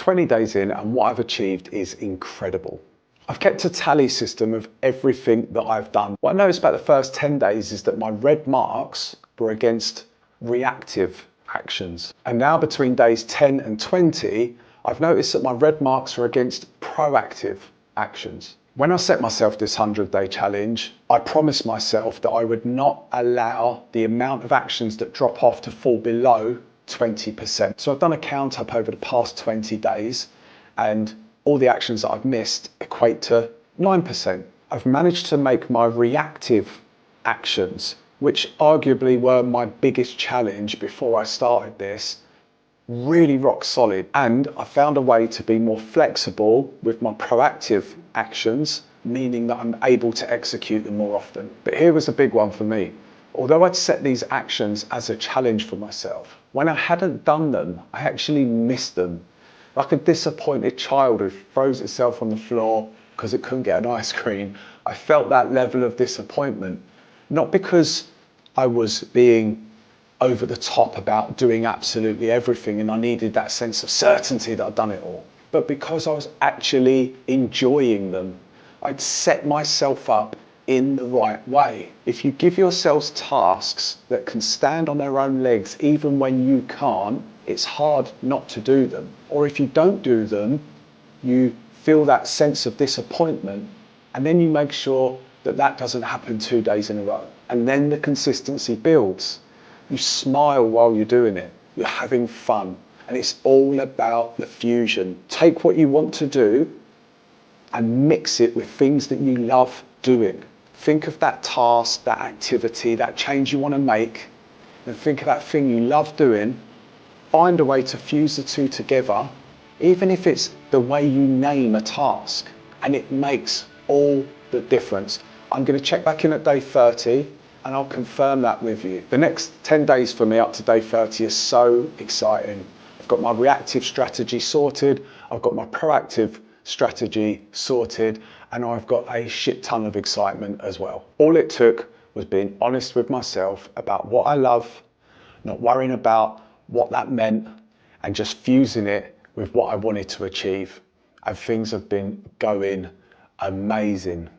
20 days in and what I've achieved is incredible. I've kept a tally system of everything that I've done. What I noticed about the first 10 days is that my red marks were against reactive actions. And now between days 10 and 20, I've noticed that my red marks are against proactive actions. When I set myself this 100-day challenge, I promised myself that I would not allow the amount of actions that drop off to fall below 20%. So I've done a count up over the past 20 days and all the actions that I've missed equate to 9%. I've managed to make my reactive actions, which arguably were my biggest challenge before I started this, really rock solid. And I found a way to be more flexible with my proactive actions, meaning that I'm able to execute them more often. But here was the big one for me. Although I'd set these actions as a challenge for myself, when I hadn't done them, I actually missed them. Like a disappointed child who throws itself on the floor because it couldn't get an ice cream. I felt that level of disappointment, not because I was being over the top about doing absolutely everything and I needed that sense of certainty that I'd done it all, but because I was actually enjoying them. I'd set myself up in the right way. If you give yourselves tasks that can stand on their own legs even when you can't, it's hard not to do them. Or if you don't do them, you feel that sense of disappointment, and then you make sure that that doesn't happen 2 days in a row. And then the consistency builds. You smile while you're doing it. You're having fun. And it's all about the fusion. Take what you want to do and mix it with things that you love doing. Think of that task, that activity, that change you want to make, and think of that thing you love doing. Find a way to fuse the two together, even if it's the way you name a task, and it makes all the difference. I'm going to check back in at day 30 and I'll confirm that with you. The next 10 days for me up to day 30 is so exciting. I've got my reactive strategy sorted, I've got my proactive strategy sorted, and I've got a shit ton of excitement as well. All it took was being honest with myself about what I love, not worrying about what that meant, and just fusing it with what I wanted to achieve. And things have been going amazingly